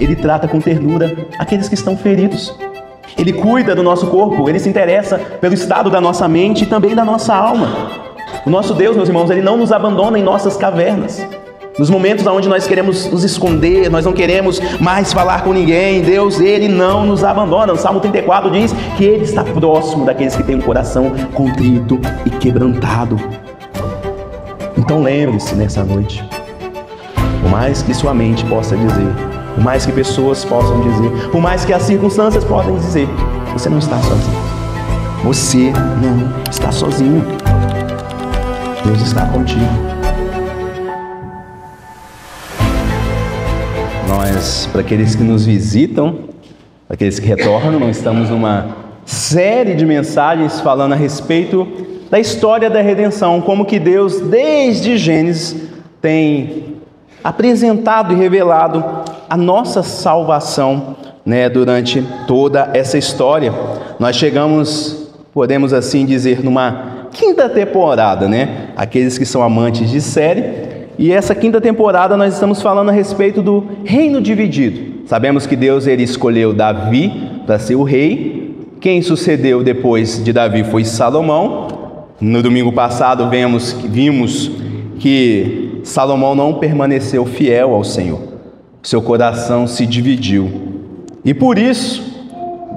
Ele trata com ternura aqueles que estão feridos. Ele cuida do nosso corpo, Ele se interessa pelo estado da nossa mente e também da nossa alma. O nosso Deus, meus irmãos, Ele não nos abandona em nossas cavernas. Nos momentos onde nós queremos nos esconder, nós não queremos mais falar com ninguém, Deus, Ele não nos abandona. O Salmo 34 diz que Ele está próximo daqueles que têm um coração contrito e quebrantado. Então lembre-se nessa noite, por mais que sua mente possa dizer, por mais que pessoas possam dizer, por mais que as circunstâncias podem dizer, você não está sozinho. Você não está sozinho. Deus está contigo. Nós, para aqueles que nos visitam, para aqueles que retornam, nós estamos numa série de mensagens falando a respeito da história da redenção, como que Deus, desde Gênesis, tem apresentado e revelado a nossa salvação, durante toda essa história. Nós chegamos, podemos assim dizer, numa quinta temporada, aqueles que são amantes de série, e essa quinta temporada nós estamos falando a respeito do reino dividido. Sabemos que Deus ele escolheu Davi para ser o rei. Quem sucedeu depois de Davi foi Salomão. No domingo passado vimos que Salomão não permaneceu fiel ao Senhor. Seu coração se dividiu. E por isso,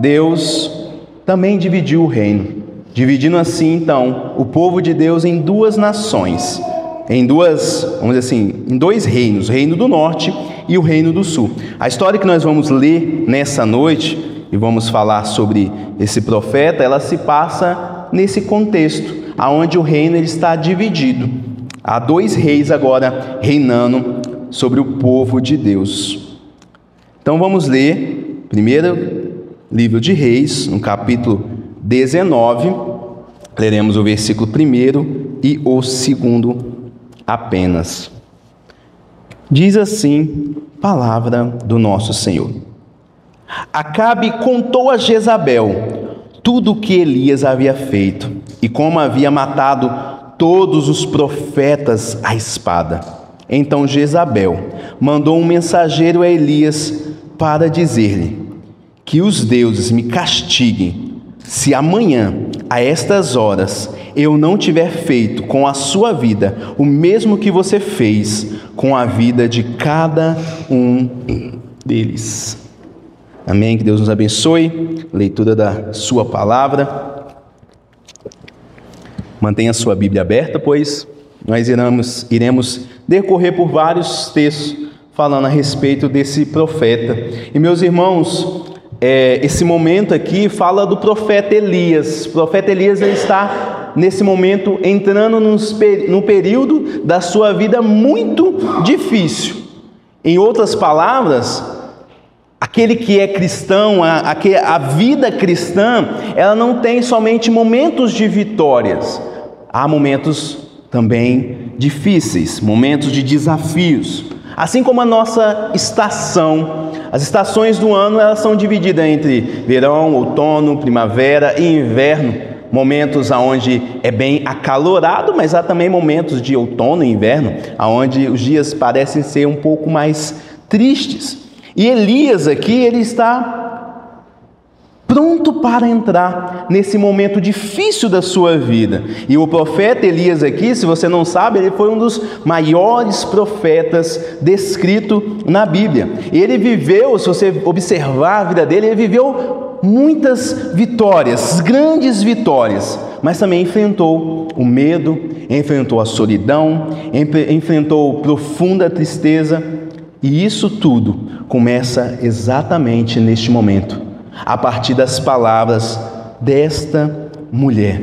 Deus também dividiu o reino. Dividindo assim, então, o povo de Deus em duas nações. Em dois reinos, o reino do norte e o reino do sul. A história que nós vamos ler nessa noite, e vamos falar sobre esse profeta, ela se passa nesse contexto, onde o reino ele está dividido. Há dois reis agora reinando sobre o povo de Deus. Então vamos ler primeiro livro de Reis, no capítulo 19, leremos o versículo 1 e o 2 apenas. Diz assim, palavra do nosso Senhor. Acabe contou a Jezabel tudo o que Elias havia feito e como havia matado todos os profetas à espada. Então Jezabel mandou um mensageiro a Elias para dizer-lhe que os deuses me castiguem se amanhã, a estas horas, eu não tiver feito com a sua vida o mesmo que você fez com a vida de cada um deles. Amém? Que Deus nos abençoe. Leitura da sua palavra. Mantenha a sua Bíblia aberta, pois nós iremos decorrer por vários textos falando a respeito desse profeta. E meus irmãos, esse momento aqui fala do profeta Elias. O profeta Elias ele está nesse momento entrando num período da sua vida muito difícil. Em outras palavras, aquele que é cristão, a vida cristã, ela não tem somente momentos de vitórias. Há momentos também difíceis, momentos de desafios. Assim como a nossa estação, as estações do ano, elas são divididas entre verão, outono, primavera e inverno. Momentos onde é bem acalorado, mas há também momentos de outono e inverno, onde os dias parecem ser um pouco mais tristes. E Elias aqui, ele está pronto para entrar nesse momento difícil da sua vida. E o profeta Elias aqui, se você não sabe, ele foi um dos maiores profetas descrito na Bíblia. Ele viveu, se você observar a vida dele, ele viveu muitas vitórias, grandes vitórias, mas também enfrentou o medo, enfrentou a solidão, enfrentou profunda tristeza. E isso tudo começa exatamente neste momento, a partir das palavras desta mulher.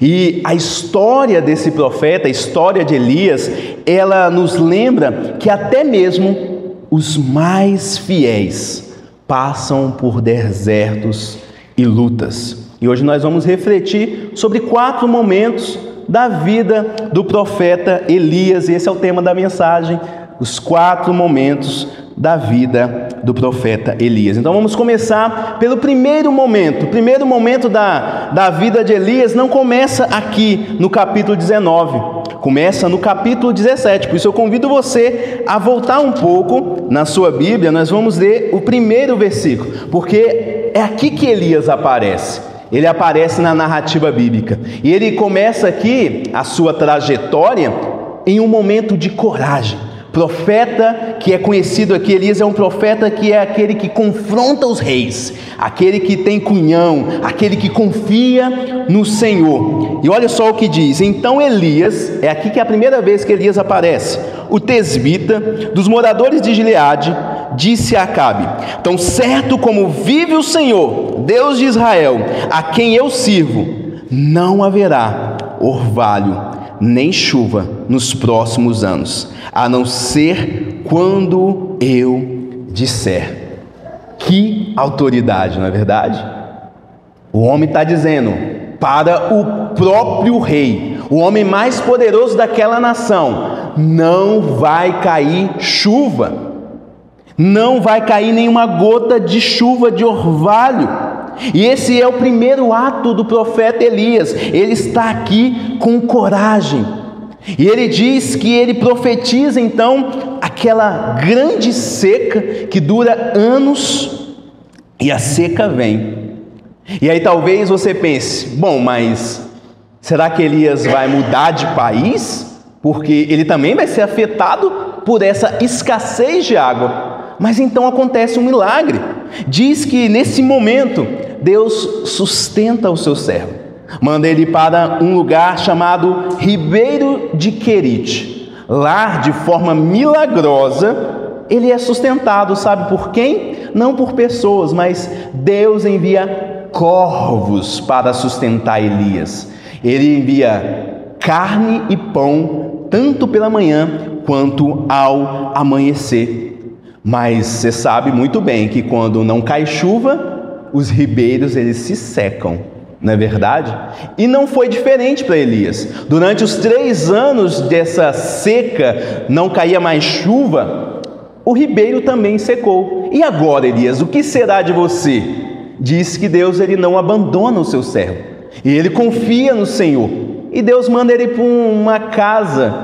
E a história desse profeta, a história de Elias, ela nos lembra que até mesmo os mais fiéis passam por desertos e lutas. E hoje nós vamos refletir sobre 4 momentos da vida do profeta Elias. Esse é o tema da mensagem, os 4 momentos da vida do profeta Elias. Então vamos começar pelo primeiro momento. O primeiro momento da vida de Elias não começa aqui no capítulo 19. começa no capítulo 17. Por isso eu convido você a voltar um pouco na sua Bíblia. Nós vamos ler o primeiro versículo, porque é aqui que Elias aparece. Ele aparece na narrativa bíblica. E ele começa aqui a sua trajetória em um momento de coragem. Profeta que é conhecido aqui, Elias é um profeta que é aquele que confronta os reis, aquele que tem cunhão, aquele que confia no Senhor. E olha só o que diz: então Elias, é aqui que é a primeira vez que Elias aparece, o tesbita dos moradores de Gileade, disse a Acabe: tão certo como vive o Senhor, Deus de Israel, a quem eu sirvo, não haverá orvalho nem chuva nos próximos anos, a não ser quando eu disser. Que autoridade, não é verdade? O homem está dizendo para o próprio rei, o homem mais poderoso daquela nação: não vai cair chuva, não vai cair nenhuma gota de chuva, de orvalho. E esse é o primeiro ato do profeta Elias. Ele está aqui com coragem. E ele diz que ele profetiza então aquela grande seca que dura anos, e a seca vem. E aí talvez você pense: bom, mas será que Elias vai mudar de país? Porque ele também vai ser afetado por essa escassez de água. Mas então acontece um milagre. Diz que nesse momento Deus sustenta o seu servo, manda ele para um lugar chamado Ribeiro de Querite. Lá, de forma milagrosa, ele é sustentado. Sabe por quem? Não por pessoas, mas Deus envia corvos para sustentar Elias. Ele envia carne e pão, tanto pela manhã quanto ao amanhecer. Mas você sabe muito bem que quando não cai chuva, os ribeiros eles se secam, não é verdade? E não foi diferente para Elias. Durante os 3 anos dessa seca, não caía mais chuva, o ribeiro também secou. E agora, Elias, o que será de você? Diz que Deus ele não abandona o seu servo, e ele confia no Senhor. E Deus manda ele para uma casa,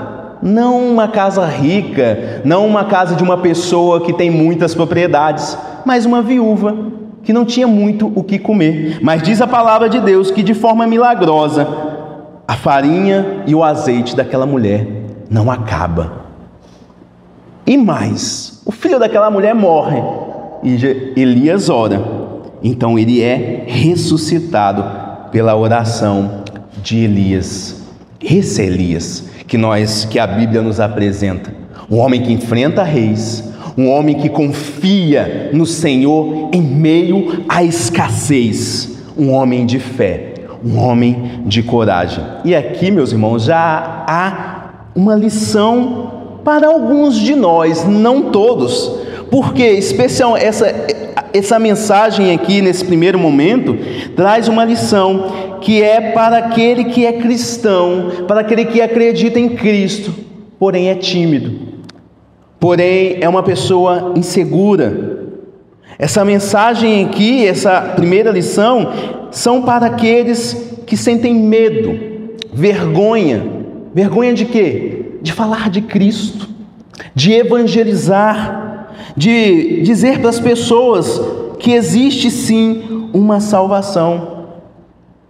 não uma casa rica, não uma casa de uma pessoa que tem muitas propriedades, mas uma viúva que não tinha muito o que comer. Mas diz a palavra de Deus que de forma milagrosa, a farinha e o azeite daquela mulher não acaba. E mais, o filho daquela mulher morre, e Elias ora. Então ele é ressuscitado pela oração de Elias. Esse é Elias que a Bíblia nos apresenta. Um homem que enfrenta reis, um homem que confia no Senhor em meio à escassez, um homem de fé, um homem de coragem. E aqui, meus irmãos, já há uma lição para alguns de nós, não todos, porque especial essa mensagem aqui nesse primeiro momento traz uma lição que é para aquele que é cristão, para aquele que acredita em Cristo, porém é tímido, porém é uma pessoa insegura. Essa mensagem aqui, essa primeira lição, são para aqueles que sentem medo, vergonha. Vergonha de quê? De falar de Cristo, de evangelizar, de dizer para as pessoas que existe sim uma salvação.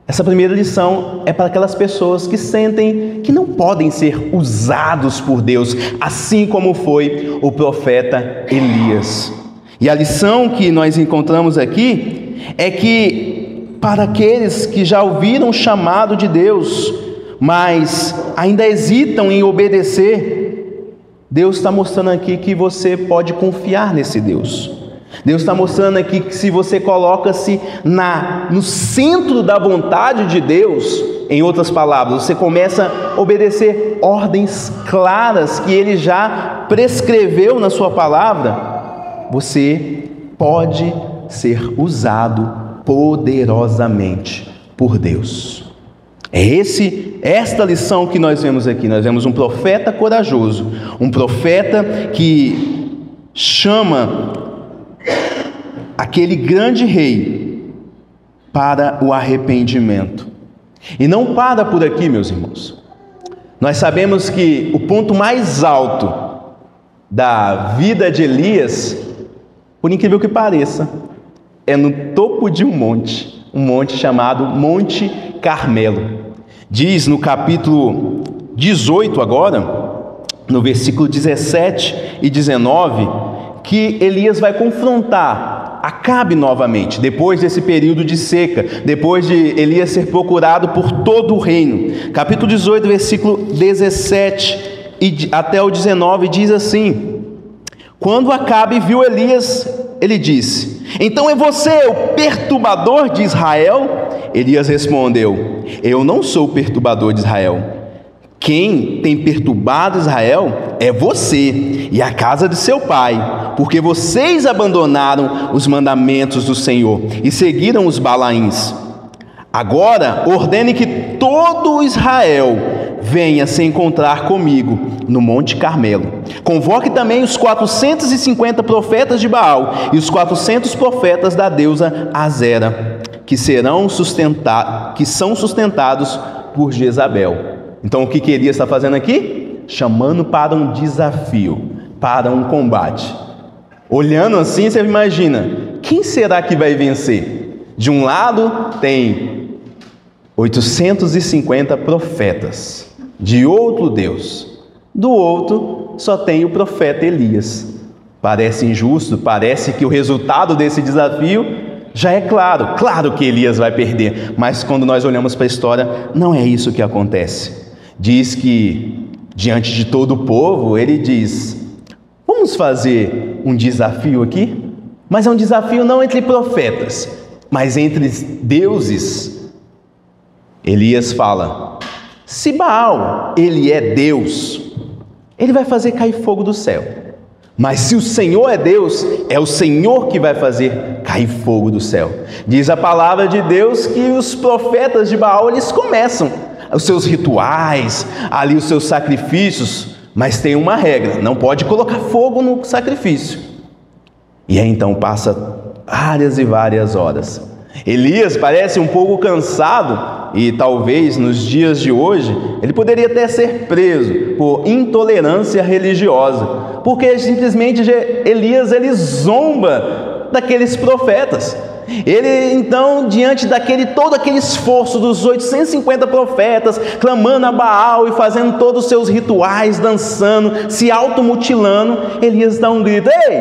Essa primeira lição é para aquelas pessoas que sentem que não podem ser usados por Deus, assim como foi o profeta Elias. E a lição que nós encontramos aqui é que para aqueles que já ouviram o chamado de Deus, mas ainda hesitam em obedecer, Deus está mostrando aqui que você pode confiar nesse Deus. Deus está mostrando aqui que se você coloca-se no centro da vontade de Deus, em outras palavras, você começa a obedecer ordens claras que Ele já prescreveu na sua palavra, você pode ser usado poderosamente por Deus. É esta lição que nós vemos aqui. Nós vemos um profeta corajoso, um profeta que chama aquele grande rei para o arrependimento. E não para por aqui, meus irmãos. Nós sabemos que o ponto mais alto da vida de Elias, por incrível que pareça, é no topo de um monte chamado Monte Carmelo. Diz no capítulo 18 agora, no versículo 17 e 19, que Elias vai confrontar Acabe novamente, depois desse período de seca, depois de Elias ser procurado por todo o reino. Capítulo 18, versículo 17 e até o 19 diz assim: quando Acabe viu Elias, ele disse: então é você o perturbador de Israel? Elias respondeu: eu não sou o perturbador de Israel. Quem tem perturbado Israel é você e a casa de seu pai, porque vocês abandonaram os mandamentos do Senhor e seguiram os Balaíns. Agora ordene que todo Israel venha se encontrar comigo no Monte Carmelo. Convoque também os 450 profetas de Baal e os 400 profetas da deusa Azera, que são sustentados por Jezabel. Então o que Elias está fazendo aqui? Chamando para um desafio, para um combate. Olhando assim, você imagina, quem será que vai vencer? De um lado tem 850 profetas de outro Deus, do outro só tem o profeta Elias. Parece injusto, parece que o resultado desse desafio já é claro que Elias vai perder, mas quando nós olhamos para a história, não é isso que acontece. Diz que diante de todo o povo, ele diz: vamos fazer um desafio aqui, mas é um desafio não entre profetas, mas entre deuses. Elias fala: se Baal, ele é Deus, ele vai fazer cair fogo do céu. Mas se o Senhor é Deus, é o Senhor que vai fazer cair fogo do céu. Diz a palavra de Deus que os profetas de Baal, eles começam os seus rituais, ali os seus sacrifícios, mas tem uma regra: não pode colocar fogo no sacrifício. E aí então passa várias e várias horas. Elias parece um pouco cansado e talvez nos dias de hoje ele poderia até ser preso por intolerância religiosa, porque simplesmente Elias ele zomba daqueles profetas. Ele então, diante todo aquele esforço dos 850 profetas, clamando a Baal e fazendo todos os seus rituais, dançando, se automutilando, Elias dá um grito: ei,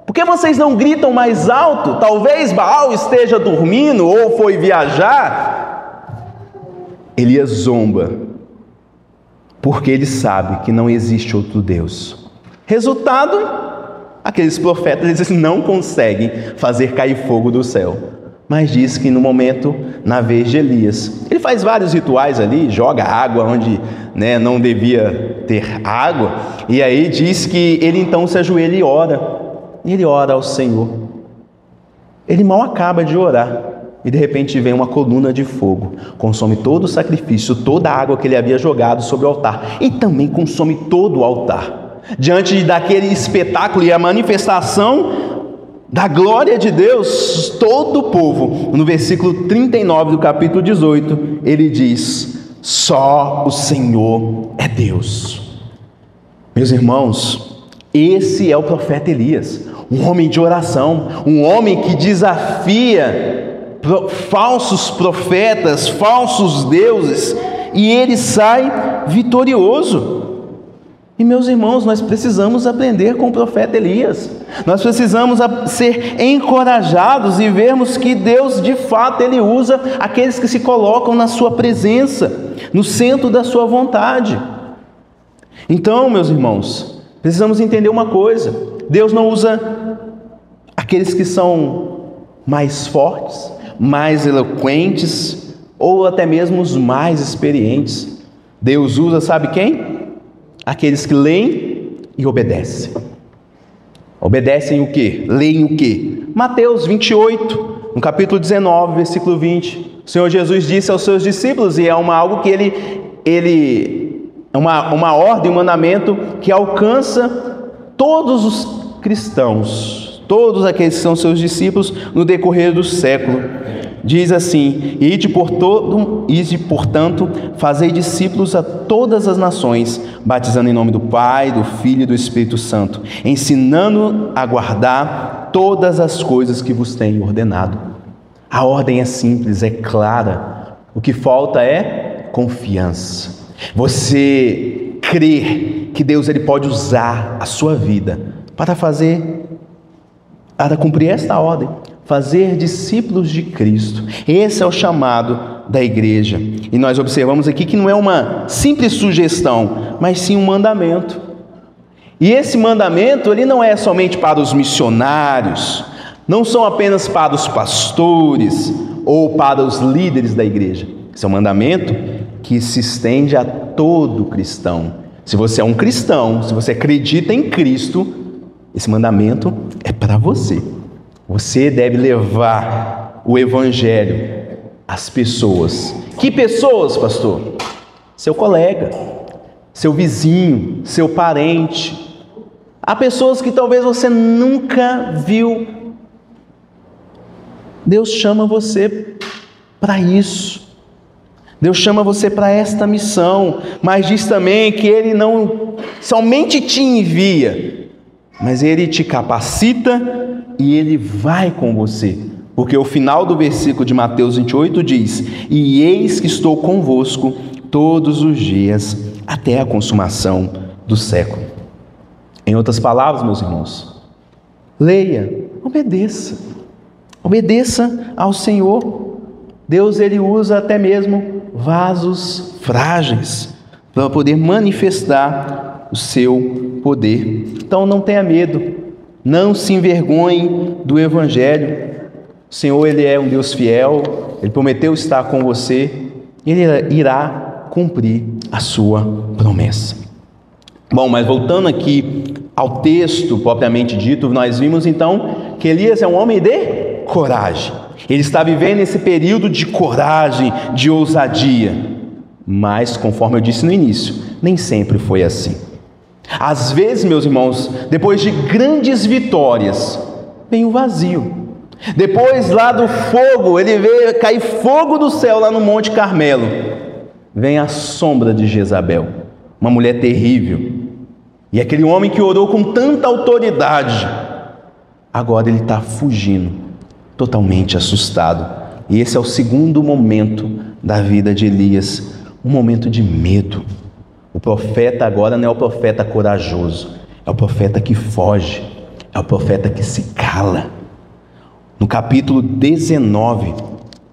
por que vocês não gritam mais alto? Talvez Baal esteja dormindo ou foi viajar. Elias zomba, porque ele sabe que não existe outro Deus. Resultado: aqueles profetas eles não conseguem fazer cair fogo do céu. Mas diz que no momento, na vez de Elias, ele faz vários rituais ali, joga água onde não devia ter água, e aí diz que ele então se ajoelha e ora. Ele ora ao Senhor. Ele mal acaba de orar, e de repente vem uma coluna de fogo, consome todo o sacrifício, toda a água que ele havia jogado sobre o altar, e também consome todo o altar. Diante daquele espetáculo e a manifestação da glória de Deus, todo o povo, no versículo 39 do capítulo 18, ele diz: só o Senhor é Deus. Meus irmãos, esse é o profeta Elias, um homem de oração, um homem que desafia falsos profetas, falsos deuses, e ele sai vitorioso. E meus irmãos, nós precisamos aprender com o profeta Elias. Nós precisamos ser encorajados e vermos que Deus, de fato, Ele usa aqueles que se colocam na sua presença, no centro da sua vontade. Então, meus irmãos, precisamos entender uma coisa: Deus não usa aqueles que são mais fortes, mais eloquentes, ou até mesmo os mais experientes. Deus usa, sabe quem? Aqueles que leem e obedecem. Obedecem o quê? Leem o quê? Mateus 28, no capítulo 19, versículo 20. O Senhor Jesus disse aos seus discípulos, e é algo que uma ordem, um mandamento que alcança todos os cristãos, todos aqueles que são seus discípulos no decorrer do século. diz assim: ide, portanto, fazei discípulos a todas as nações, batizando em nome do Pai, do Filho e do Espírito Santo, ensinando a guardar todas as coisas que vos tenho ordenado. A ordem é simples, é clara. O que falta é confiança. Você crer que Deus ele pode usar a sua vida para cumprir esta ordem, fazer discípulos de Cristo. Esse é o chamado da igreja. E nós observamos aqui que não é uma simples sugestão, mas sim um mandamento. E esse mandamento ele não é somente para os missionários, não são apenas para os pastores ou para os líderes da igreja. Esse é um mandamento que se estende a todo cristão. Se você é um cristão, se você acredita em Cristo, esse mandamento é para você. Você deve levar o evangelho às pessoas. Que pessoas, pastor? Seu colega, seu vizinho, seu parente. Há pessoas que talvez você nunca viu. Deus chama você para isso. Deus chama você para esta missão, mas diz também que Ele não somente te envia, mas Ele te capacita e Ele vai com você. Porque o final do versículo de Mateus 28 diz: e eis que estou convosco todos os dias, até a consumação do século. Em outras palavras, meus irmãos, leia, obedeça ao Senhor. Deus ele usa até mesmo vasos frágeis para poder manifestar o seu poder. Então não tenha medo, não se envergonhe do evangelho. O Senhor ele é um Deus fiel, Ele prometeu estar com você, Ele irá cumprir a sua promessa. Bom, mas voltando aqui ao texto propriamente dito, nós vimos então que Elias é um homem de coragem. Ele está vivendo esse período de coragem, de ousadia. Mas, conforme eu disse no início, nem sempre foi assim. Às vezes, meus irmãos, depois de grandes vitórias, vem o vazio. Depois lá do fogo, ele vê cair fogo do céu lá no Monte Carmelo. Vem a sombra de Jezabel, uma mulher terrível. E aquele homem que orou com tanta autoridade, agora ele está fugindo, totalmente assustado. E esse é o segundo momento da vida de Elias, um momento de medo. O profeta agora não é o profeta corajoso, é o profeta que foge, é o profeta que se cala. No capítulo 19,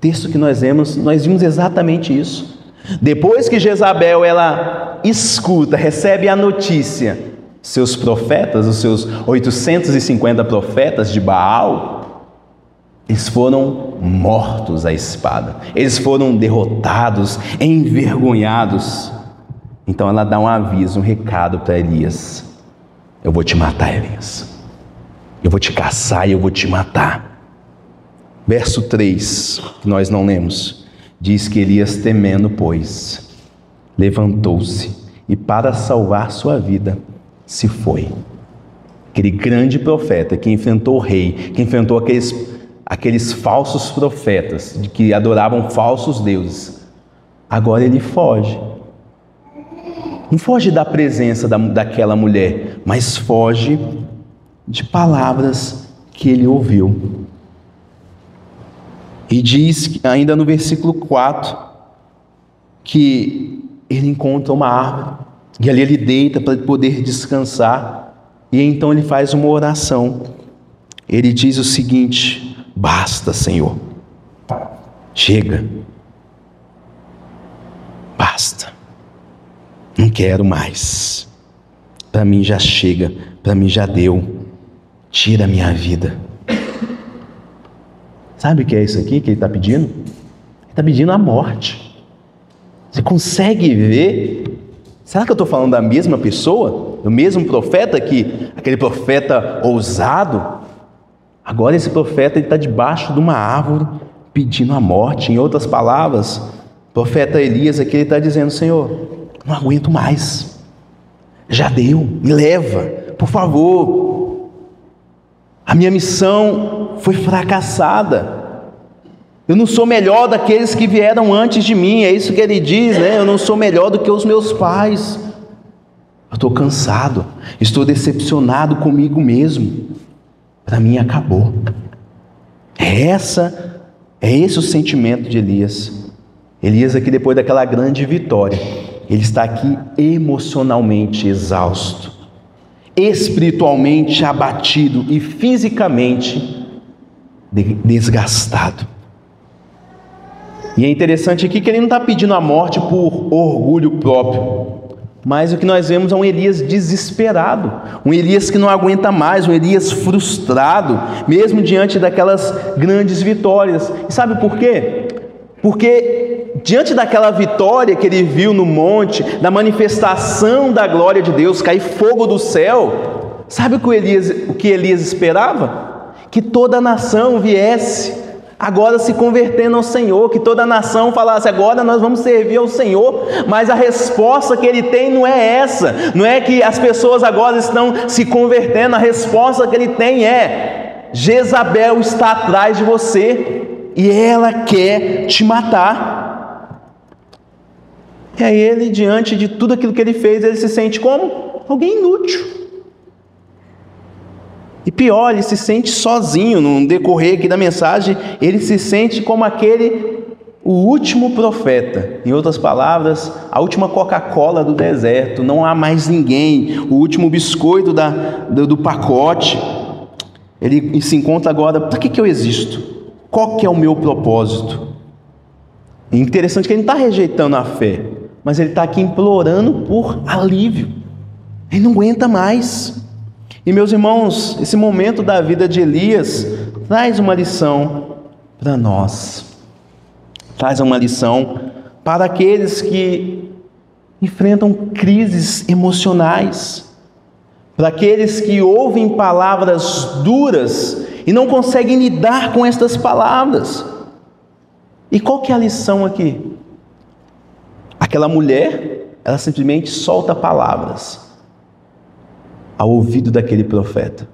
texto que nós vimos exatamente isso. Depois que Jezabel ela escuta, recebe a notícia, seus profetas, os seus 850 profetas de Baal, eles foram mortos à espada, eles foram derrotados, envergonhados. Então ela dá um aviso, um recado para Elias: eu vou te matar, Elias, eu vou te caçar e eu vou te matar. Verso 3, que nós não lemos, diz que Elias, temendo, pois, levantou-se e para salvar sua vida se foi. Aquele grande profeta que enfrentou o rei, que enfrentou aqueles falsos profetas que adoravam falsos deuses, agora ele foge. Não foge da presença daquela mulher, mas foge de palavras que ele ouviu. E diz ainda no versículo 4 que ele encontra uma árvore e ali ele deita para poder descansar. E então ele faz uma oração. Ele diz o seguinte: basta, Senhor, chega, basta, não quero mais, para mim já chega, para mim já deu, tira a minha vida. Sabe o que é isso aqui que ele está pedindo? Ele está pedindo a morte. Você consegue ver? Será que eu estou falando da mesma pessoa? Do mesmo profeta, aquele profeta ousado? Agora esse profeta está debaixo de uma árvore pedindo a morte. Em outras palavras, o profeta Elias aqui está dizendo: Senhor, não aguento mais, já deu, me leva, por favor. A minha missão foi fracassada. Eu não sou melhor daqueles que vieram antes de mim, é isso que ele diz, né? Eu não sou melhor do que os meus pais. Eu estou cansado, estou decepcionado comigo mesmo. Para mim acabou. É esse o sentimento de Elias. Elias aqui, depois daquela grande vitória, ele está aqui emocionalmente exausto, espiritualmente abatido e fisicamente desgastado. E é interessante aqui que ele não está pedindo a morte por orgulho próprio, mas o que nós vemos é um Elias desesperado, um Elias que não aguenta mais, um Elias frustrado, mesmo diante daquelas grandes vitórias. E sabe por quê? Porque diante daquela vitória que ele viu no monte, da manifestação da glória de Deus, cair fogo do céu, sabe o que Elias esperava? Que toda a nação viesse agora se convertendo ao Senhor, que toda a nação falasse, agora nós vamos servir ao Senhor. Mas a resposta que ele tem não é essa, não é que as pessoas agora estão se convertendo, a resposta que ele tem é: Jezabel está atrás de você e ela quer te matar. E aí ele, diante de tudo aquilo que ele fez, ele se sente como? Alguém inútil. E pior, ele se sente sozinho. No decorrer aqui da mensagem, ele se sente como o último profeta. Em outras palavras, a última Coca-Cola do deserto. Não há mais ninguém. O último biscoito do pacote. Ele se encontra agora: para que eu existo? Qual que é o meu propósito? É interessante que ele não está rejeitando a fé, mas ele está aqui implorando por alívio. Ele não aguenta mais. E meus irmãos, esse momento da vida de Elias traz uma lição para nós. Traz uma lição para aqueles que enfrentam crises emocionais, para aqueles que ouvem palavras duras e não conseguem lidar com estas palavras. E qual que é a lição aqui? Aquela mulher, ela simplesmente solta palavras ao ouvido daquele profeta.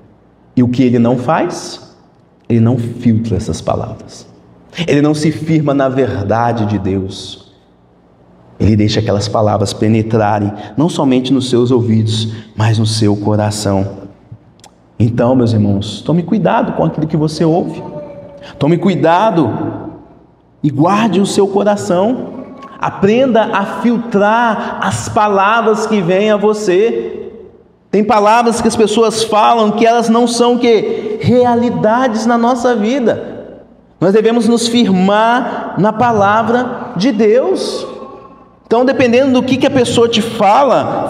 E o que ele não faz? Ele não filtra essas palavras. Ele não se firma na verdade de Deus. Ele deixa aquelas palavras penetrarem, não somente nos seus ouvidos, mas no seu coração. Então, meus irmãos, tome cuidado com aquilo que você ouve. Tome cuidado e guarde o seu coração. Aprenda a filtrar as palavras que vêm a você. Tem palavras que as pessoas falam que elas não são realidades na nossa vida. Nós devemos nos firmar na palavra de Deus. Então, dependendo do que a pessoa te fala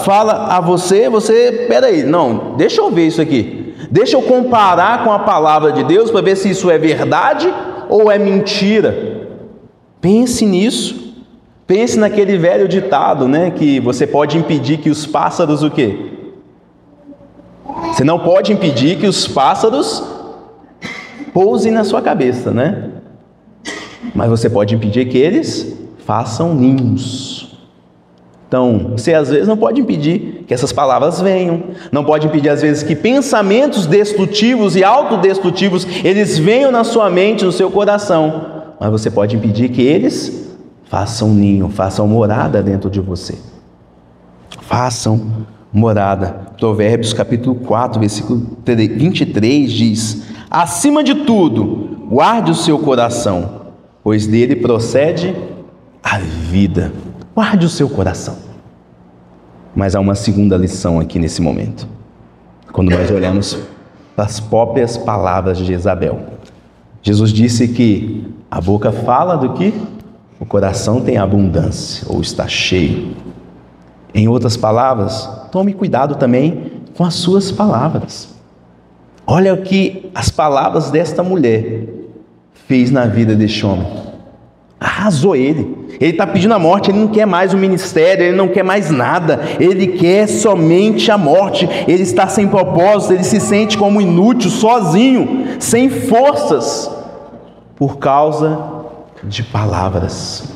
a você, peraí, não, deixa eu ver isso aqui. Deixa eu comparar com a palavra de Deus para ver se isso é verdade ou é mentira. Pense nisso. Pense naquele velho ditado, né, que você pode impedir que os pássaros o quê? Você não pode impedir que os pássaros pousem na sua cabeça, né? Mas você pode impedir que eles façam ninhos. Então, você às vezes não pode impedir que essas palavras venham. Não pode impedir às vezes que pensamentos destrutivos e autodestrutivos eles venham na sua mente, no seu coração. Mas você pode impedir que eles façam ninho, façam morada dentro de você. Façam morada. Provérbios capítulo 4, versículo 23 diz: acima de tudo, guarde o seu coração, pois dele procede a vida. Guarde o seu coração. Mas há uma segunda lição aqui nesse momento, quando nós olhamos para as próprias palavras de Jezabel. Jesus disse que a boca fala do que o coração tem abundância, ou está cheio. Em outras palavras, tome cuidado também com as suas palavras. Olha o que as palavras desta mulher fez na vida deste homem. Arrasou ele. Ele está pedindo a morte, ele não quer mais o ministério, ele não quer mais nada, ele quer somente a morte. Ele está sem propósito, ele se sente como inútil, sozinho, sem forças, por causa de palavras.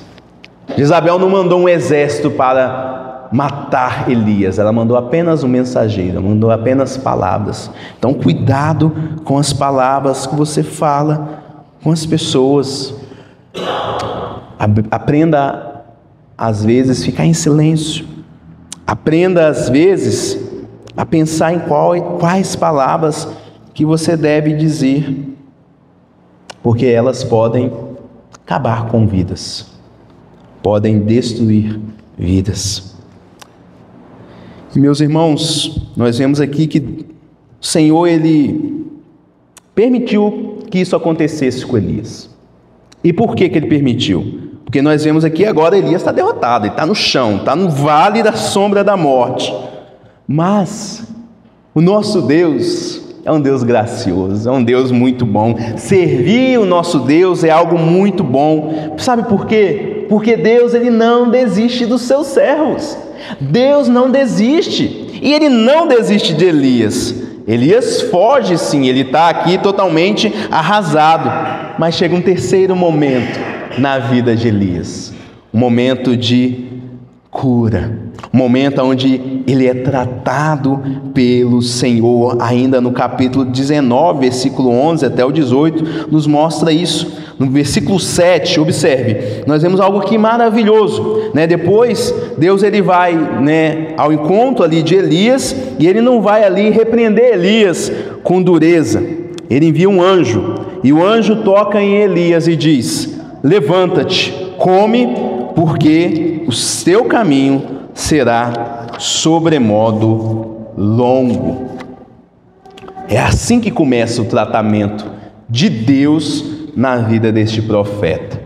Jezabel não mandou um exército para matar Elias, ela mandou apenas um mensageiro, mandou apenas palavras. Então cuidado com as palavras que você fala com as pessoas. Aprenda, às vezes, ficar em silêncio. Aprenda, às vezes, a pensar em quais palavras que você deve dizer, porque elas podem acabar com vidas, podem destruir vidas. E, meus irmãos, nós vemos aqui que o Senhor, Ele permitiu que isso acontecesse com Elias. E por que Ele permitiu? Porque nós vemos aqui agora Elias está derrotado, ele está no chão, está no vale da sombra da morte. Mas o nosso Deus é um Deus gracioso, é um Deus muito bom. Servir o nosso Deus é algo muito bom. Sabe por quê? Porque Deus, Ele não desiste dos seus servos. Deus não desiste. E Ele não desiste de Elias. Elias foge sim, ele está aqui totalmente arrasado. Mas chega um terceiro momento na vida de Elias. Um momento de cura. Um momento onde ele é tratado pelo Senhor. Ainda no capítulo 19, versículo 11 até o 18, nos mostra isso. No versículo 7, observe, nós vemos algo aqui maravilhoso, né? Depois, Deus ele vai, né, ao encontro ali de Elias, e ele não vai ali repreender Elias com dureza. Ele envia um anjo, e o anjo toca em Elias e diz: levanta-te, come, porque o teu caminho será sobremodo longo. É assim que começa o tratamento de Deus na vida deste profeta.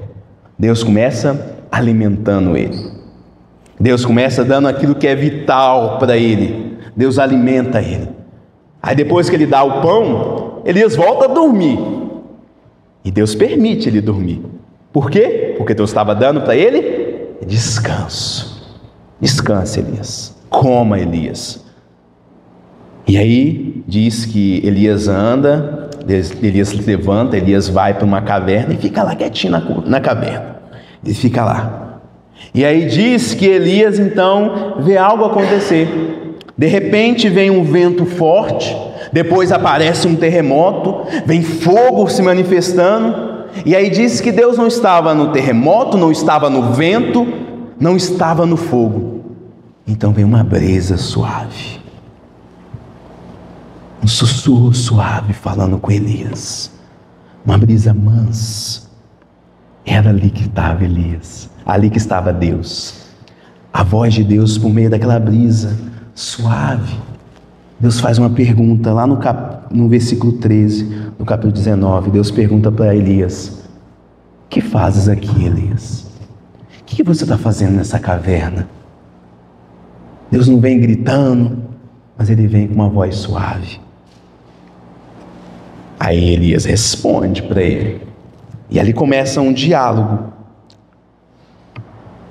Deus começa alimentando ele. Deus começa dando aquilo que é vital para ele. Deus alimenta ele. Aí depois que ele dá o pão, Elias volta a dormir. E Deus permite ele dormir. Por quê? Porque Deus estava dando para ele descanso. Descansa, Elias. Coma, Elias. E aí diz que Elias anda, Elias se levanta, Elias vai para uma caverna e fica lá quietinho na caverna. Ele fica lá. E aí diz que Elias então vê algo acontecer. De repente vem um vento forte, depois aparece um terremoto, vem fogo se manifestando. E aí diz que Deus não estava no terremoto, não estava no vento, não estava no fogo. Então vem uma brisa suave. Um sussurro suave falando com Elias. Uma brisa mansa. Era ali que estava Elias. Ali que estava Deus. A voz de Deus por meio daquela brisa suave. Deus faz uma pergunta lá no versículo 13, no capítulo 19. Deus pergunta para Elias: que fazes aqui, Elias? O que você está fazendo nessa caverna? Deus não vem gritando, mas Ele vem com uma voz suave. Aí Elias responde para ele. E ali começa um diálogo.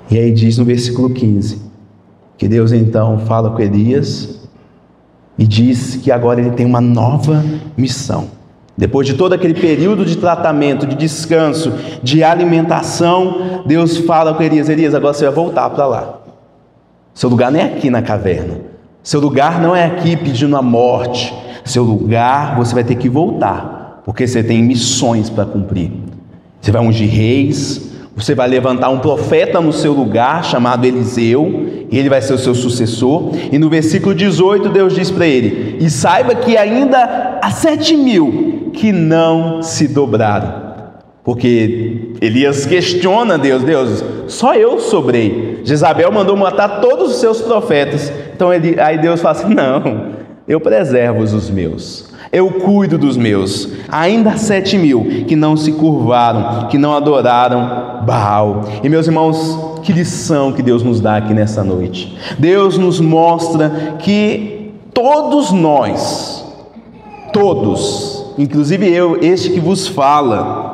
E aí diz no versículo 15, que Deus então fala com Elias e diz que agora ele tem uma nova missão. Depois de todo aquele período de tratamento, de descanso, de alimentação, Deus fala com Elias: Elias, agora você vai voltar para lá. Seu lugar não é aqui na caverna. Seu lugar não é aqui pedindo a morte. Seu lugar, você vai ter que voltar, porque você tem missões para cumprir. Você vai ungir reis, você vai levantar um profeta no seu lugar, chamado Eliseu, e ele vai ser o seu sucessor. E no versículo 18, Deus diz para ele: e saiba que ainda há 7.000 que não se dobraram. Porque Elias questiona Deus: Deus, só eu sobrei. Jezabel mandou matar todos os seus profetas. Então aí Deus fala assim: não, eu preservo os meus, eu cuido dos meus. Ainda há 7.000 que não se curvaram, que não adoraram Baal. E meus irmãos, que lição que Deus nos dá aqui nessa noite. Deus nos mostra que todos nós, todos, inclusive eu, este que vos fala,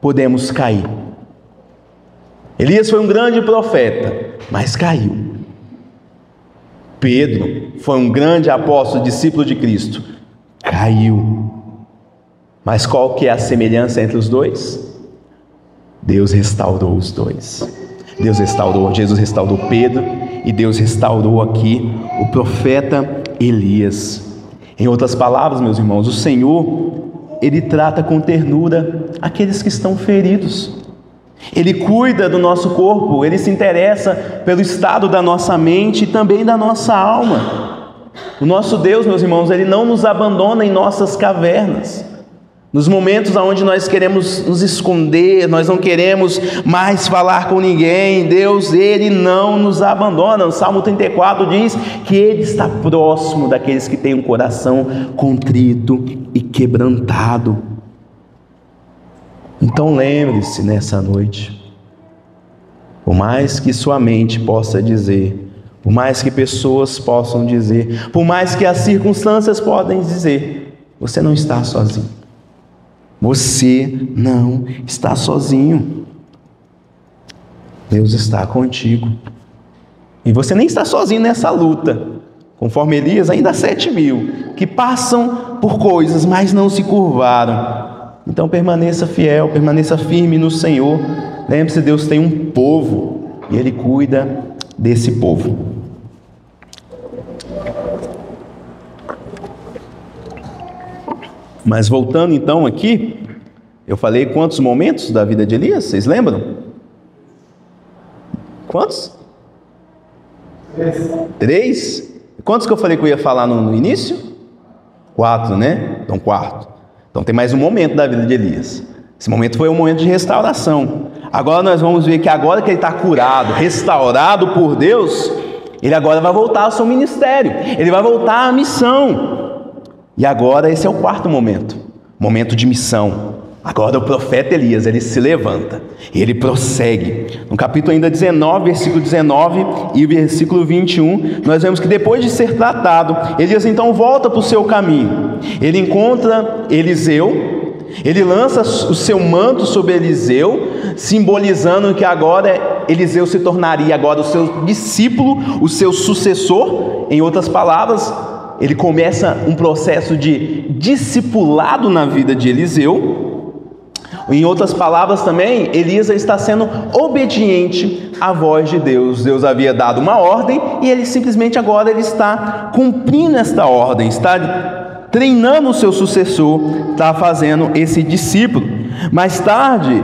podemos cair. Elias foi um grande profeta, mas caiu. Pedro foi um grande apóstolo, discípulo de Cristo, caiu. Mas qual que é a semelhança entre os dois? Deus restaurou os dois. Deus restaurou, Jesus restaurou Pedro, e Deus restaurou aqui o profeta Elias. Em outras palavras, meus irmãos, o Senhor, Ele trata com ternura aqueles que estão feridos. Ele cuida do nosso corpo, Ele se interessa pelo estado da nossa mente e também da nossa alma. O nosso Deus, meus irmãos, Ele não nos abandona em nossas cavernas. Nos momentos onde nós queremos nos esconder, nós não queremos mais falar com ninguém, Deus, Ele não nos abandona. O Salmo 34 diz que Ele está próximo daqueles que têm um coração contrito e quebrantado. Então lembre-se nessa noite, por mais que sua mente possa dizer, por mais que pessoas possam dizer, por mais que as circunstâncias podem dizer, você não está sozinho. Você não está sozinho. Deus está contigo. E você nem está sozinho nessa luta. Conforme Elias, ainda há 7.000 que passam por coisas, mas não se curvaram. Então permaneça fiel, permaneça firme no Senhor. Lembre-se, Deus tem um povo e Ele cuida desse povo. Mas voltando então aqui, eu falei quantos momentos da vida de Elias? Vocês lembram? Quantos? 3. Quantos que eu falei que eu ia falar no início? 4, né? Então 4. Então tem mais um momento da vida de Elias. Esse momento foi um momento de restauração. Agora nós vamos ver que agora que ele está curado, restaurado por Deus, ele agora vai voltar ao seu ministério. Ele vai voltar à missão. E agora esse é o 4º momento. Momento de missão. Agora o profeta Elias, ele se levanta. E ele prossegue. No capítulo ainda 19, versículo 19 e versículo 21, nós vemos que depois de ser tratado, Elias então volta para o seu caminho. Ele encontra Eliseu, ele lança o seu manto sobre Eliseu, simbolizando que agora Eliseu se tornaria agora o seu discípulo, o seu sucessor. Em outras palavras, ele começa um processo de discipulado na vida de Eliseu. Em outras palavras também, Elias está sendo obediente à voz de Deus. Deus havia dado uma ordem e ele simplesmente agora ele está cumprindo esta ordem, está treinando o seu sucessor, está fazendo esse discípulo. Mais tarde,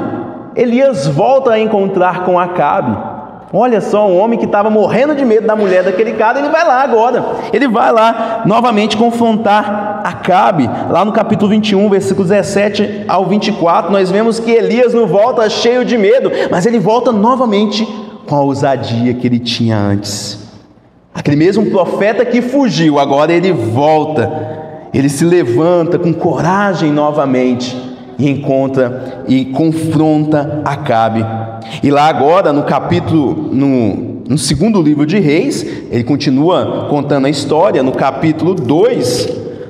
Elias volta a encontrar com Acabe. Olha só, um homem que estava morrendo de medo da mulher daquele cara, ele vai lá agora. Ele vai lá novamente confrontar Acabe. Lá no capítulo 21, versículos 17 ao 24, nós vemos que Elias não volta cheio de medo, mas ele volta novamente com a ousadia que ele tinha antes. Aquele mesmo profeta que fugiu, agora ele volta. Ele se levanta com coragem novamente e encontra e confronta Acabe. E lá agora, no capítulo, no segundo livro de Reis, ele continua contando a história. No capítulo 2,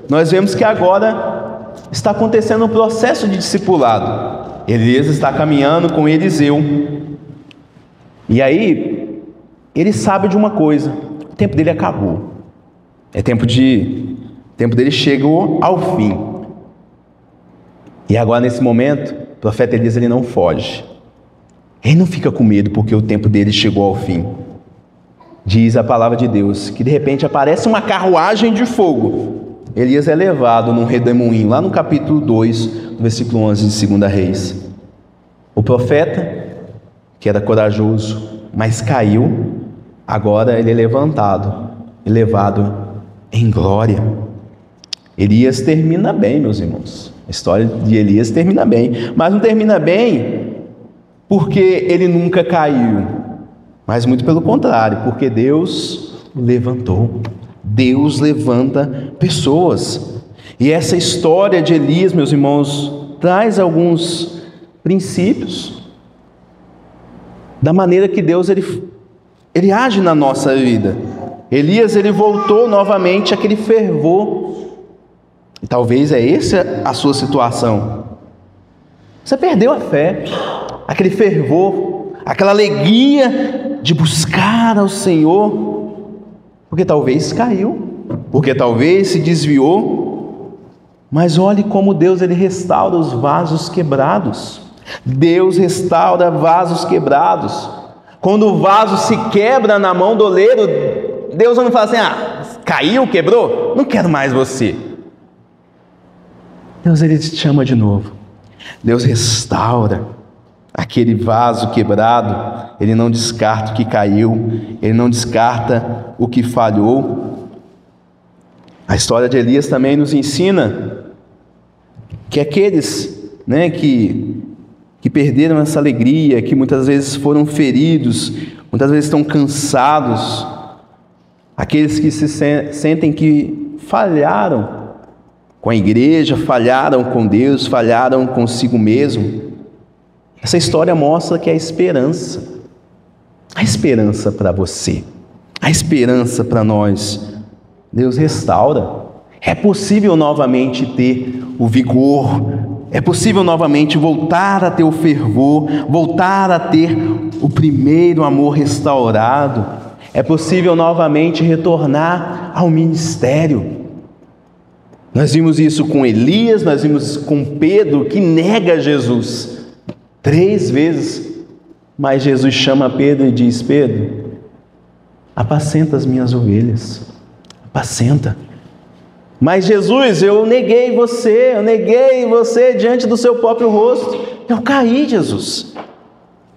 nós vemos que agora está acontecendo um processo de discipulado. Elias está caminhando com Eliseu. E aí, ele sabe de uma coisa: o tempo dele acabou. O tempo dele chegou ao fim. E agora, nesse momento, o profeta Elias ele não foge. Ele não fica com medo porque o tempo dele chegou ao fim. Diz a palavra de Deus que de repente aparece uma carruagem de fogo. Elias é levado num redemoinho, lá no capítulo 2, no versículo 11 de 2 Reis. O profeta, que era corajoso, mas caiu, agora ele é levantado e levado em glória. Elias termina bem, meus irmãos. A história de Elias termina bem, mas não termina bem porque ele nunca caiu, mas muito pelo contrário, porque Deus o levantou. Deus levanta pessoas. E essa história de Elias, meus irmãos, traz alguns princípios da maneira que Deus ele age na nossa vida. Elias, ele voltou novamente àquele fervor. E talvez é essa a sua situação. Você perdeu a fé, aquele fervor, aquela alegria de buscar ao Senhor, porque talvez caiu, porque talvez se desviou. Mas olhe como Deus ele restaura os vasos quebrados. Deus restaura vasos quebrados. Quando o vaso se quebra na mão do oleiro, Deus não fala assim: caiu, quebrou, não quero mais você. Deus ele te chama de novo. Deus restaura aquele vaso quebrado, ele não descarta o que caiu, ele não descarta o que falhou. A história de Elias também nos ensina que aqueles, que perderam essa alegria, que muitas vezes foram feridos, muitas vezes estão cansados, aqueles que se sentem que falharam com a igreja, falharam com Deus, falharam consigo mesmo. Essa história mostra que há esperança para você, há esperança para nós. Deus restaura. É possível novamente ter o vigor, é possível novamente voltar a ter o fervor, voltar a ter o primeiro amor restaurado. É possível novamente retornar ao ministério. Nós vimos isso com Elias, nós vimos com Pedro, que nega Jesus 3 vezes, mas Jesus chama Pedro e diz: Pedro, apacenta as minhas ovelhas, apacenta. Mas Jesus, eu neguei você diante do seu próprio rosto, eu caí, Jesus,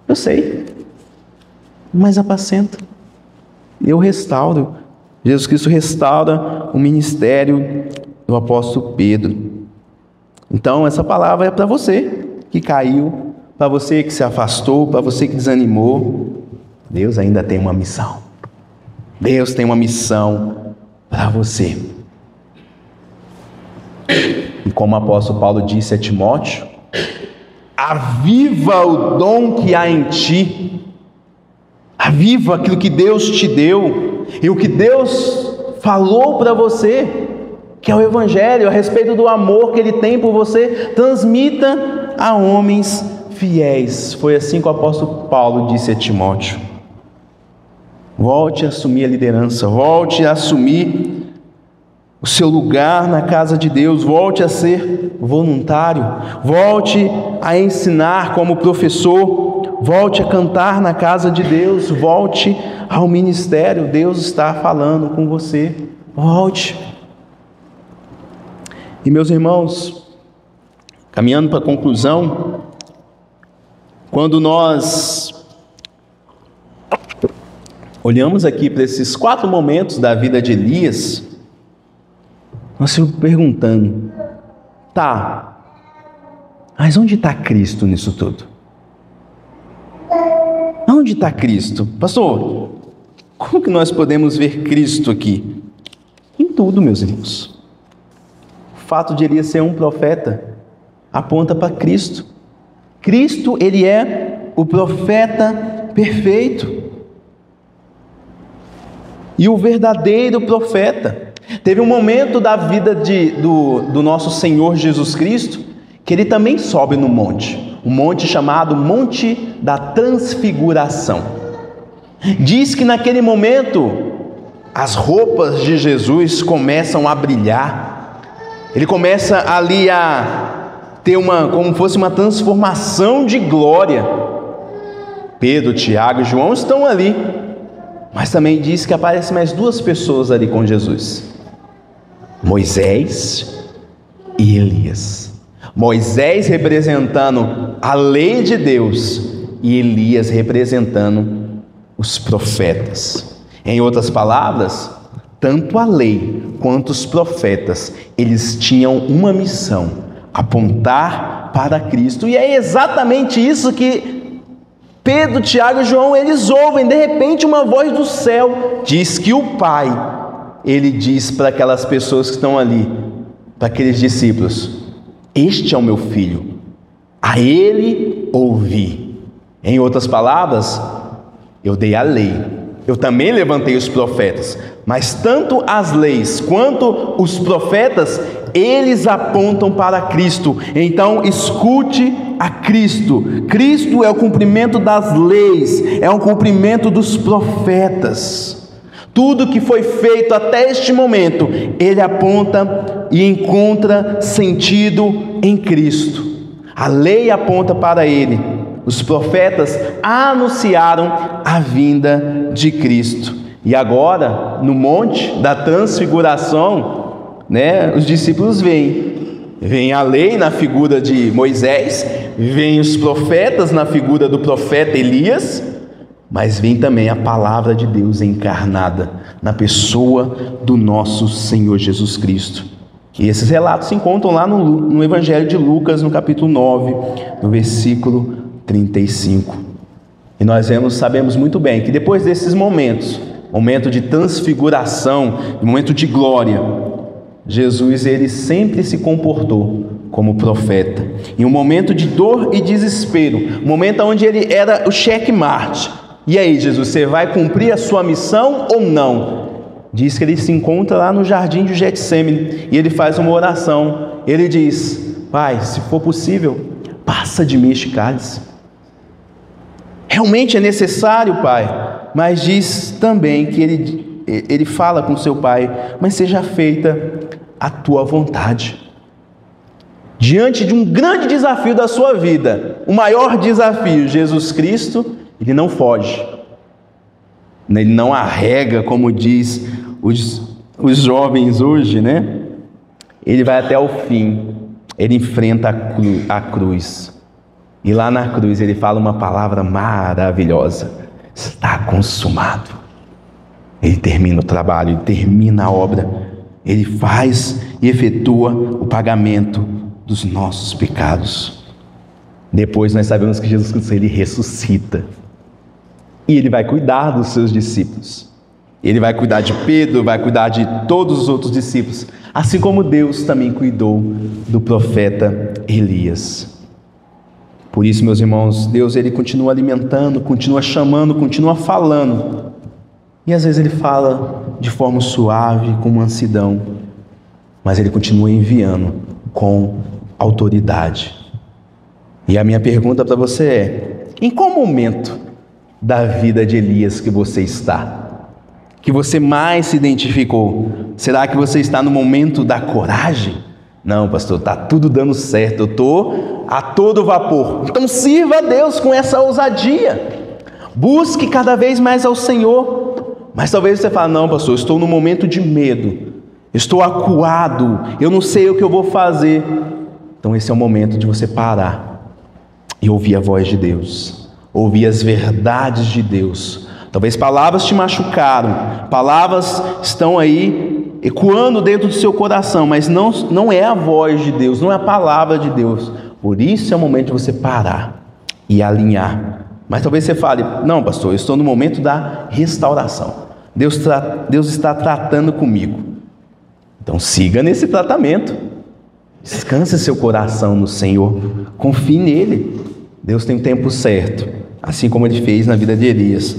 eu sei, mas apacenta, eu restauro. Jesus Cristo restaura o ministério do apóstolo Pedro. Então essa palavra é para você que caiu, para você que se afastou, para você que desanimou. Deus ainda tem uma missão. Deus tem uma missão para você. E como o apóstolo Paulo disse a Timóteo: aviva o dom que há em ti, aviva aquilo que Deus te deu, e o que Deus falou para você, que é o Evangelho, a respeito do amor que Ele tem por você, transmita a homens fiéis. Foi assim que o apóstolo Paulo disse a Timóteo. Volte a assumir a liderança, volte a assumir o seu lugar na casa de Deus, volte a ser voluntário, volte a ensinar como professor, volte a cantar na casa de Deus, volte ao ministério. Deus está falando com você, volte. E meus irmãos, caminhando para a conclusão, quando nós olhamos aqui para esses 4 momentos da vida de Elias, nós ficamos perguntando: mas onde está Cristo nisso tudo? Onde está Cristo? Pastor, como que nós podemos ver Cristo aqui? Em tudo, meus irmãos. O fato de Elias ser um profeta aponta para Cristo. Cristo, ele é o profeta perfeito e o verdadeiro profeta. Teve um momento da vida do nosso Senhor Jesus Cristo que ele também sobe no monte, um monte chamado Monte da Transfiguração. Diz que naquele momento as roupas de Jesus começam a brilhar. Ele começa ali a ter como fosse uma transformação de glória. Pedro, Tiago e João estão ali, mas também diz que aparecem mais 2 pessoas ali com Jesus: Moisés e Elias. Moisés representando a lei de Deus e Elias representando os profetas. Em outras palavras, tanto a lei quanto os profetas, eles tinham uma missão: apontar para Cristo. E é exatamente isso que Pedro, Tiago e João, eles ouvem. De repente uma voz do céu diz que o Pai, ele diz para aquelas pessoas que estão ali, para aqueles discípulos: este é o meu filho, a ele ouvi. Em outras palavras, eu dei a lei, eu também levantei os profetas, mas tanto as leis quanto os profetas, eles apontam para Cristo. Então escute a Cristo. Cristo é o cumprimento das leis, é o cumprimento dos profetas. Tudo que foi feito até este momento, ele aponta e encontra sentido em Cristo. A lei aponta para ele. Os profetas anunciaram a vinda de Cristo. E agora, no Monte da Transfiguração, os discípulos veem a lei na figura de Moisés, vêm os profetas na figura do profeta Elias, mas vem também a palavra de Deus encarnada na pessoa do nosso Senhor Jesus Cristo. E esses relatos se encontram lá no Evangelho de Lucas, no capítulo 9, no versículo 35. E nós sabemos muito bem que depois desses momentos, momento de transfiguração, momento de glória, Jesus ele sempre se comportou como profeta. Em um momento de dor e desespero, momento onde ele era o checkmate. E aí, Jesus, você vai cumprir a sua missão ou não? Diz que ele se encontra lá no jardim de Getsêmani e ele faz uma oração. Ele diz: Pai, se for possível, passa de mim este cálice. Realmente é necessário, Pai, mas diz também que ele fala com seu Pai: mas seja feita a tua vontade. Diante de um grande desafio da sua vida, o maior desafio, Jesus Cristo, ele não foge, ele não arrega, como diz os jovens hoje, né? Ele vai até o fim, ele enfrenta a cruz, e lá na cruz ele fala uma palavra maravilhosa: está consumado. Ele termina o trabalho, ele termina a obra, ele faz e efetua o pagamento dos nossos pecados. Depois nós sabemos que Jesus Cristo ele ressuscita, e ele vai cuidar dos seus discípulos. Ele vai cuidar de Pedro, vai cuidar de todos os outros discípulos, assim como Deus também cuidou do profeta Elias. Por isso, meus irmãos, Deus ele continua alimentando, continua chamando, continua falando. E às vezes ele fala de forma suave, com mansidão, mas ele continua enviando com autoridade. E a minha pergunta para você é: em qual momento da vida de Elias que você está? Que você mais se identificou? Será que você está no momento da coragem? Não, pastor, está tudo dando certo, eu estou a todo vapor. Então sirva a Deus com essa ousadia. Busque cada vez mais ao Senhor. Mas talvez você fale: não, pastor, eu estou no momento de medo, estou acuado, eu não sei o que eu vou fazer. Então esse é o momento de você parar e ouvir a voz de Deus, ouvir as verdades de Deus. Talvez palavras te machucaram, palavras estão aí ecoando dentro do seu coração, mas não é a voz de Deus, não é a palavra de Deus. Por isso é o momento de você parar e alinhar. Mas talvez você fale: não, pastor, eu estou no momento da restauração, Deus está tratando comigo. Então siga nesse tratamento, descanse seu coração no Senhor, confie nele. Deus tem o tempo certo, assim como ele fez na vida de Elias.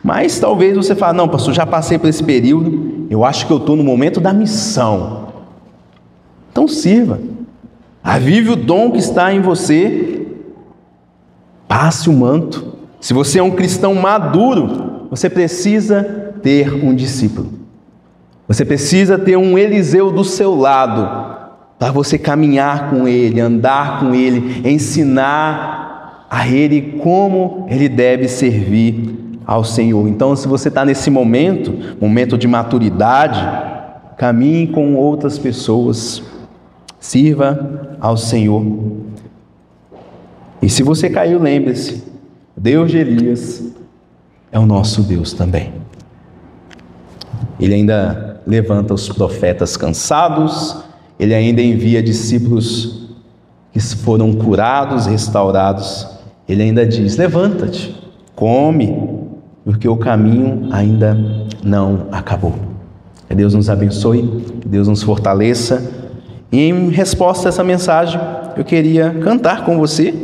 Mas talvez você fale: não, pastor, já passei por esse período, eu acho que eu estou no momento da missão. Então sirva, avive o dom que está em você, passe o manto. Se você é um cristão maduro, você precisa ter um discípulo, você precisa ter um Eliseu do seu lado, para você caminhar com ele, andar com ele, ensinar a ele como ele deve servir ao Senhor. Então, se você está nesse momento de maturidade, caminhe com outras pessoas, sirva ao Senhor. E se você caiu, lembre-se: Deus de Elias é o nosso Deus também. Ele ainda levanta os profetas cansados, ele ainda envia discípulos que foram curados, restaurados. Ele ainda diz: levanta-te, come, porque o caminho ainda não acabou. Que Deus nos abençoe, que Deus nos fortaleça. E em resposta a essa mensagem, eu queria cantar com você